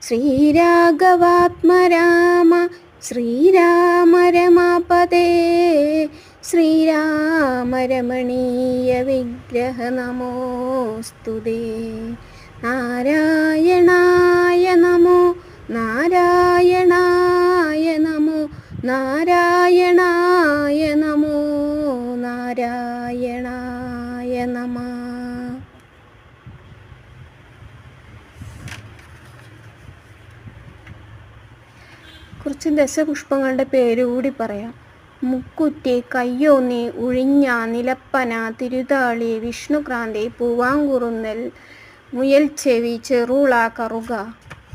ശ്രീരാഘവാത്മരാമ ശ്രീരാമ രമാപദേ ശ്രീരാമരമണീയ വിഗ്രഹ നമോസ്തുതേ. നാരായണായ നമോ നാരായണായ നമോ നാരായണായ നമോ നാരായണായ നമഃ. കുറച്ച് ദശപുഷ്പങ്ങളുടെ പേര് കൂടി പറയാം. മുക്കുറ്റി, കയ്യോന്നി, ഉഴിഞ്ഞ, നിലപ്പന, തിരുതാളി, വിഷ്ണുക്രാന്തി, പൂവാങ്കുറുന്നൽ, മുയൽച്ചെവി, ചെറുള, കറുക.